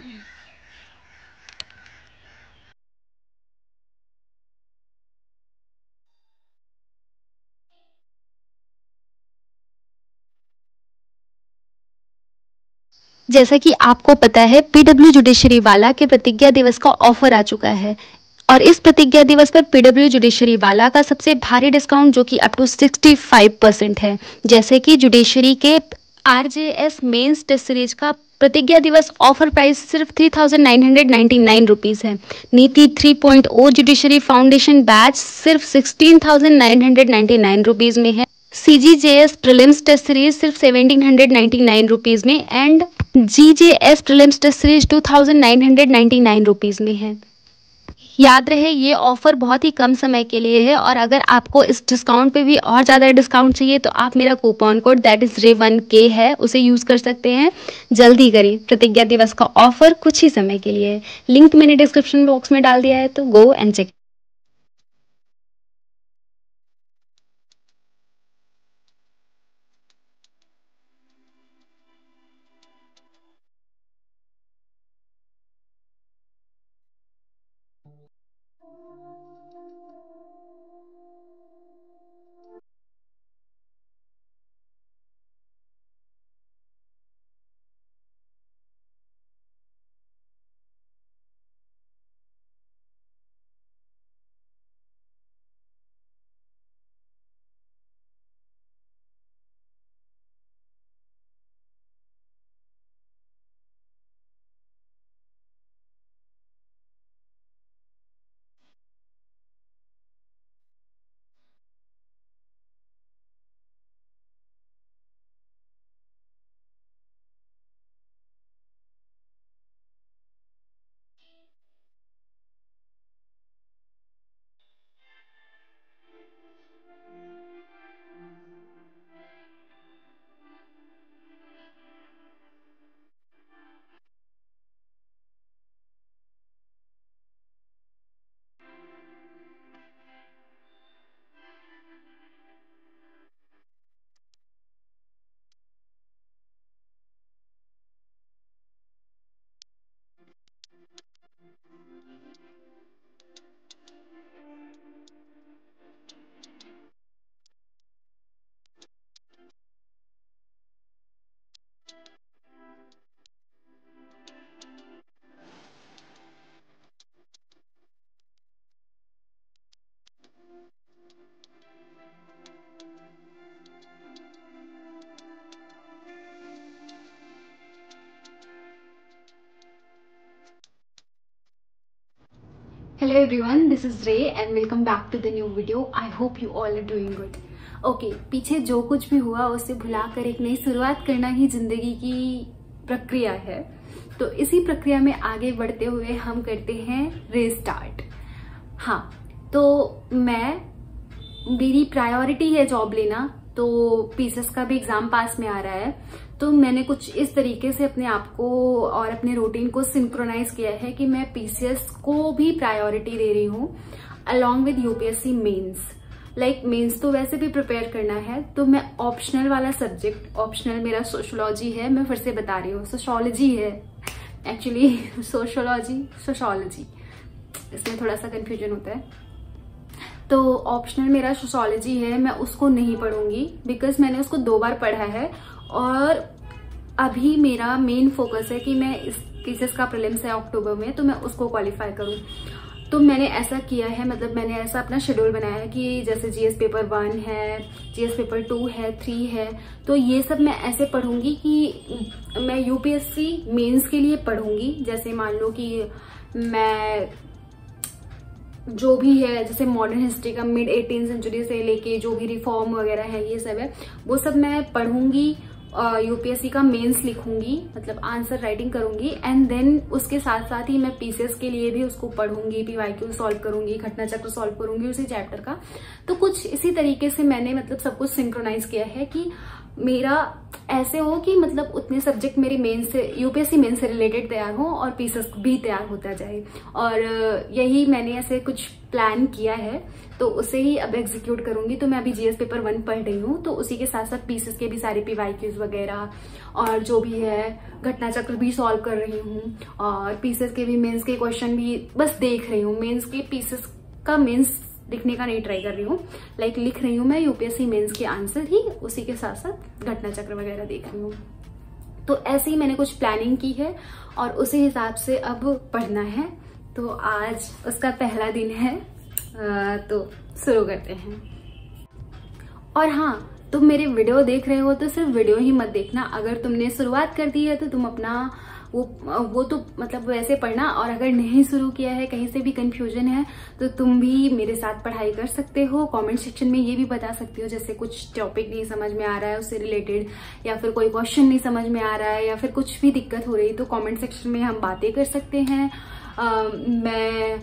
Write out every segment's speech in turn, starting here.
जैसा कि आपको पता है, पीडब्ल्यू जुडिशरी वाला के प्रतिज्ञा दिवस का ऑफर आ चुका है और इस प्रतिज्ञा दिवस पर पीडब्ल्यू जुडिशरी वाला का सबसे भारी डिस्काउंट जो कि अप टू 65% है। जैसे कि जुडिशरी के आरजेएस मेंस टेस्ट सीरीज का प्रतिज्ञा दिवस ऑफर प्राइस सिर्फ 3,999 रुपीज़ है। नीति 3.0 जुडिशरी फाउंडेशन बैच सिर्फ 16,999 रुपीज़ में है। CGJS प्रीलिम्स टेस्ट सीरीज सिर्फ 1,799 रुपीज़ में and GJS prelims test series 2,999 rupees में है। याद रहे, ये ऑफर बहुत ही कम समय के लिए है और अगर आपको इस डिस्काउंट पे भी और ज़्यादा डिस्काउंट चाहिए तो आप मेरा coupon code that is RE1K है, उसे यूज़ कर सकते हैं। जल्दी करें, प्रतिज्ञा दिवस का ऑफर कुछ ही समय के लिए है। लिंक मैंने डिस्क्रिप्शन बॉक्स में डाल दिया है, तो go and check. Hello everyone, this is Ray and welcome back to the new video. I hope you all are doing good. Okay, पीछे जो कुछ भी हुआ उसे भुलाकर एक नई शुरुआत करना ही जिंदगी की प्रक्रिया है। तो इसी प्रक्रिया में आगे बढ़ते हुए हम करते हैं रीस्टार्ट। हाँ, तो मेरी प्रायोरिटी है जॉब लेना, तो पीसीएस का भी एग्जाम पास में आ रहा है, तो मैंने कुछ इस तरीके से अपने आप को और अपने रूटीन को सिंक्रोनाइज किया है कि मैं पीसीएस को भी प्रायोरिटी दे रही हूँ along with UPSC mains. Mains तो वैसे भी प्रिपेयर करना है, तो मैं ऑप्शनल वाला सब्जेक्ट, ऑप्शनल मेरा सोशोलॉजी है, मैं फिर से बता रही हूँ सोशोलॉजी है एक्चुअली, सोशोलॉजी इसमें थोड़ा सा कंफ्यूजन होता है। तो ऑप्शनल मेरा सोशोलॉजी है, मैं उसको नहीं पढ़ूंगी बिकॉज मैंने उसको 2 बार पढ़ा है और अभी मेरा मेन फोकस है कि मैं इस पीसीएस का प्रीलिम्स है अक्टूबर में, तो मैं उसको क्वालिफाई करूं। तो मैंने ऐसा किया है, मतलब मैंने ऐसा अपना शेड्यूल बनाया है कि जैसे जीएस पेपर 1 है, जीएस पेपर 2 है, 3 है, तो ये सब मैं ऐसे पढ़ूंगी कि मैं यूपीएससी मेंस के लिए पढ़ूंगी। जैसे मान लो कि मैं जो भी है, जैसे मॉडर्न हिस्ट्री का मिड 18th सेंचुरी से लेके जो भी रिफॉर्म वगैरह है, ये सब है, वो सब मैं पढ़ूंगी। यूपीएससी का मेंस लिखूंगी, मतलब आंसर राइटिंग करूंगी, एंड देन उसके साथ साथ ही मैं पीसीएस के लिए भी उसको पढ़ूंगी, पीवाईक्यू सॉल्व करूंगी, घटना चक्र सॉल्व करूंगी उसी चैप्टर का। तो कुछ इसी तरीके से मैंने मतलब सब कुछ सिंक्रोनाइज किया है कि मेरा ऐसे हो कि मतलब उतने सब्जेक्ट मेरे मेन से यूपीएससी मेन से रिलेटेड तैयार हो और पीसेस भी तैयार होता जाए, और यही मैंने ऐसे कुछ प्लान किया है, तो उसे ही अब एग्जीक्यूट करूंगी। तो मैं अभी जीएस पेपर 1 पढ़ रही हूँ, तो उसी के साथ साथ पीसेस के भी सारे पीवाईक्यूज वगैरह और जो भी है घटना चक्र भी सॉल्व कर रही हूँ, और पीसेस के भी मेंस के क्वेश्चन भी बस देख रही हूँ। मेंस के पीसेस का मेंस लिखने का नहीं ट्राई कर रही हूँ, लाइक लिख रही हूँ मैं यूपीएससी मेंस के आंसर ही, उसी के साथ साथ घटना चक्र वगैरह देख रही हूँ। तो ऐसे ही मैंने कुछ प्लानिंग की है और उसी हिसाब से अब पढ़ना है। तो आज उसका पहला दिन है, तो शुरू करते हैं। और हाँ, तुम मेरे वीडियो देख रहे हो तो सिर्फ वीडियो ही मत देखना, अगर तुमने शुरुआत कर दी है तो तुम अपना वो तो मतलब वैसे पढ़ना, और अगर नहीं शुरू किया है, कहीं से भी कंफ्यूजन है, तो तुम भी मेरे साथ पढ़ाई कर सकते हो। कमेंट सेक्शन में ये भी बता सकते हो, जैसे कुछ टॉपिक नहीं समझ में आ रहा है उससे रिलेटेड, या फिर कोई क्वेश्चन नहीं समझ में आ रहा है, या फिर कुछ भी दिक्कत हो रही है, तो कमेंट सेक्शन में हम बातें कर सकते हैं। मैं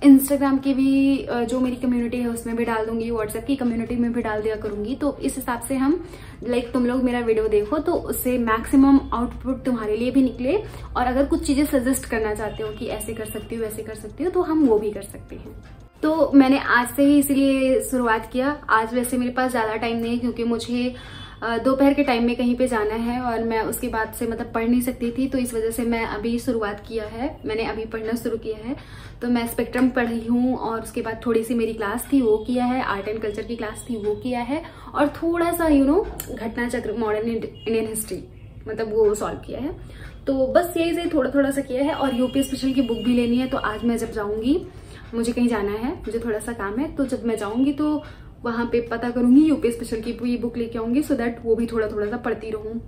इंस्टाग्राम की भी जो मेरी कम्युनिटी है उसमें भी डाल दूंगी, व्हाट्सएप की कम्युनिटी में भी डाल दिया करूंगी। तो इस हिसाब से हम लाइक तुम लोग मेरा वीडियो देखो तो उससे मैक्सिमम आउटपुट तुम्हारे लिए भी निकले, और अगर कुछ चीजें सजेस्ट करना चाहते हो कि ऐसे कर सकती हो वैसे कर सकती हो, तो हम वो भी कर सकते हैं। तो मैंने आज से ही इसलिए शुरुआत किया। आज वैसे मेरे पास ज्यादा टाइम नहीं है, क्योंकि मुझे दोपहर के टाइम में कहीं पे जाना है और मैं उसके बाद से मतलब पढ़ नहीं सकती थी, तो इस वजह से मैं अभी शुरुआत किया है, मैंने अभी पढ़ना शुरू किया है। तो मैं स्पेक्ट्रम पढ़ रही हूँ, और उसके बाद थोड़ी सी मेरी क्लास थी वो किया है, आर्ट एंड कल्चर की क्लास थी वो किया है, और थोड़ा सा घटना चक्र मॉडर्न इंडियन हिस्ट्री मतलब वो सॉल्व किया है। तो बस यही से थोड़ा थोड़ा सा किया है। और यूपी स्पेशल की बुक भी लेनी है, तो आज मैं जब जाऊंगी, मुझे कहीं जाना है, मुझे थोड़ा सा काम है, तो जब मैं जाऊंगी तो वहां पे पता करूंगी, यूपी स्पेशल की पूरी बुक लेके आऊंगी, सो दैट वो भी थोड़ा थोड़ा सा पढ़ती रहूं।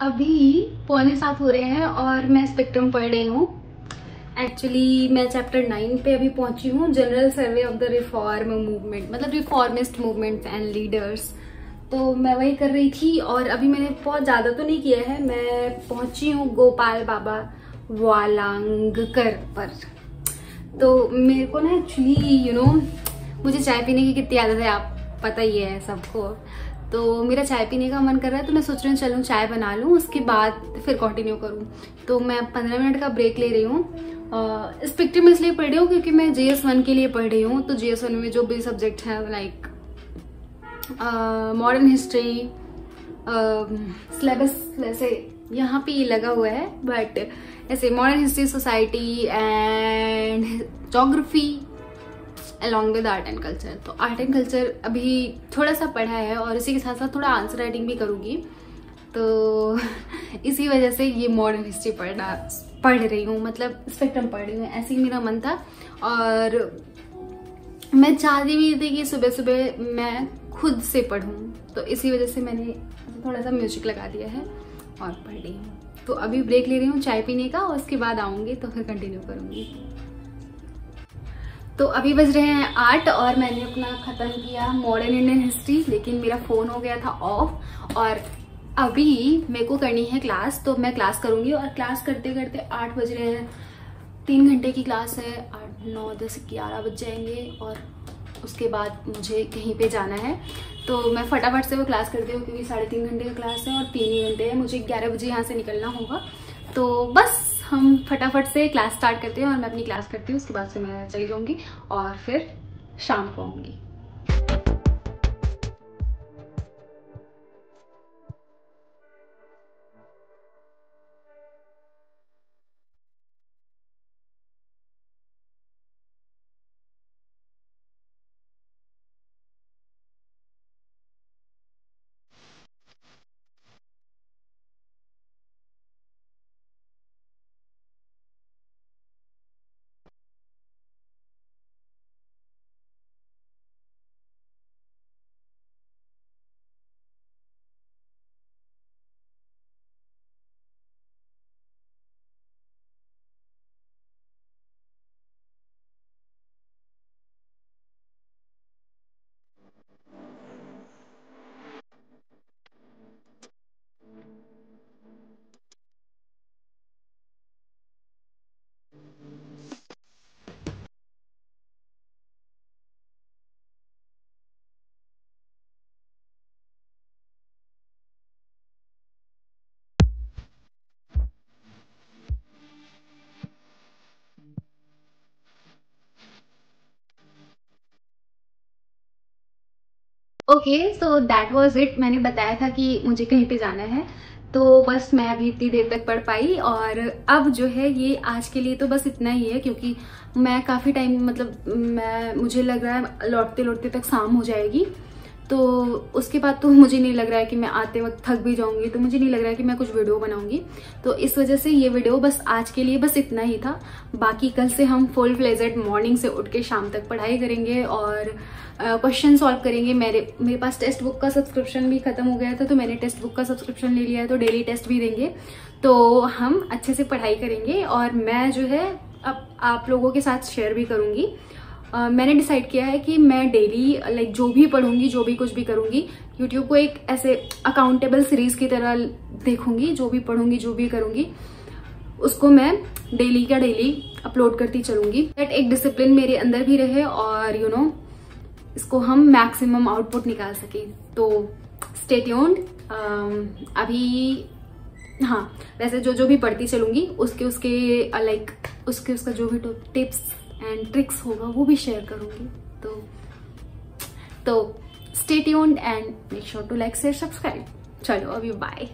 अभी 6:45 हो रहे हैं और मैं स्पेक्ट्रम पढ़ रही हूँ। एक्चुअली मैं चैप्टर 9 पे अभी पहुंची हूँ, general survey of the reform movement, मतलब रिफॉर्मिस्ट मूवमेंट एंड लीडर्स। तो मैं वही कर रही थी, और अभी मैंने बहुत ज्यादा तो नहीं किया है, मैं पहुंची हूँ गोपाल बाबा वालांगकर पर। तो मेरे को ना एक्चुअली मुझे चाय पीने की कितनी आदत है, आप पता ही है सबको। तो मेरा चाय पीने का मन कर रहा है, तो मैं सोच रही हूँ चलूँ चाय बना लूँ, उसके बाद फिर कंटिन्यू करूँ। तो मैं 15 मिनट का ब्रेक ले रही हूँ। स्पेक्ट्रम इसलिए पढ़ रही हूँ क्योंकि मैं JS1 के लिए पढ़ रही हूँ। तो JS1 में जो भी सब्जेक्ट है लाइक मॉडर्न हिस्ट्री सिलेबस वैसे यहाँ पे ये लगा हुआ है, बट ऐसे modern history, society and geography along with art and culture. तो आर्ट एंड कल्चर अभी थोड़ा सा पढ़ा है, और इसी के साथ साथ थोड़ा आंसर राइटिंग भी करूँगी। तो इसी वजह से ये मॉडर्न हिस्ट्री पढ़ रही हूँ, मतलब स्पेक्ट्रम पढ़ रही हूँ, ऐसे ही मेरा मन था। और मैं चाहती भी थी कि सुबह सुबह मैं खुद से पढूं, तो इसी वजह से मैंने थोड़ा सा म्यूजिक लगा दिया है और पढ़ रही हूँ। तो अभी ब्रेक ले रही हूँ चाय पीने का, और उसके बाद आऊंगी तो फिर कंटिन्यू करूंगी। तो अभी बज रहे हैं 8 और मैंने अपना खत्म किया मॉडर्न इंडियन हिस्ट्री, लेकिन मेरा फोन हो गया था ऑफ। और अभी मेरे को करनी है क्लास, तो मैं क्लास करूंगी, और क्लास करते करते 8 बज रहे हैं, 3 घंटे की क्लास है, 8, 9, 10, 11 बज जाएंगे, और उसके बाद मुझे कहीं पे जाना है। तो मैं फटाफट से वो क्लास करती हूँ, क्योंकि 3.5 घंटे का क्लास है और 3 ही घंटे है, मुझे 11 बजे यहाँ से निकलना होगा। तो बस हम फटाफट से क्लास स्टार्ट करते हैं, और मैं अपनी क्लास करती हूँ, उसके बाद से मैं चली जाऊँगी और फिर शाम को आऊँगी। Okay, so that was it. मैंने बताया था कि मुझे कहीं पे जाना है, तो बस मैं अभी इतनी देर तक पढ़ पाई। और अब जो है ये आज के लिए तो बस इतना ही है, क्योंकि मैं काफ़ी टाइम मतलब मुझे लग रहा है लौटते लौटते तक शाम हो जाएगी। तो उसके बाद तो मुझे नहीं लग रहा है कि मैं आते वक्त थक भी जाऊंगी, तो मुझे नहीं लग रहा है कि मैं कुछ वीडियो बनाऊंगी। तो इस वजह से ये वीडियो बस आज के लिए बस इतना ही था। बाकी कल से हम फुल फ्लेजेड मॉर्निंग से उठ के शाम तक पढ़ाई करेंगे और क्वेश्चन सॉल्व करेंगे। मेरे पास टेक्स्ट बुक का सब्सक्रिप्शन भी खत्म हो गया था, तो मैंने टेक्स्ट बुक का सब्सक्रिप्शन ले लिया है, तो डेली टेस्ट भी देंगे। तो हम अच्छे से पढ़ाई करेंगे और मैं जो है अब आप लोगों के साथ शेयर भी करूंगी। मैंने डिसाइड किया है कि मैं डेली लाइक जो भी पढ़ूंगी, जो भी कुछ भी करूंगी, यूट्यूब को एक ऐसे अकाउंटेबल सीरीज की तरह देखूंगी। जो भी पढ़ूंगी, जो भी करूंगी, उसको मैं डेली का डेली अपलोड करती चलूंगी। दैट एक डिसिप्लिन मेरे अंदर भी रहे और यू नो इसको हम मैक्सिमम आउटपुट निकाल सके। तो स्टे ट्यून्ड। अभी हाँ, वैसे जो भी पढ़ती चलूंगी उसके उसका जो भी टिप्स एंड ट्रिक्स होगा वो भी शेयर करूंगी। तो stay tuned and make sure to like share subscribe. चलो अभी बाय।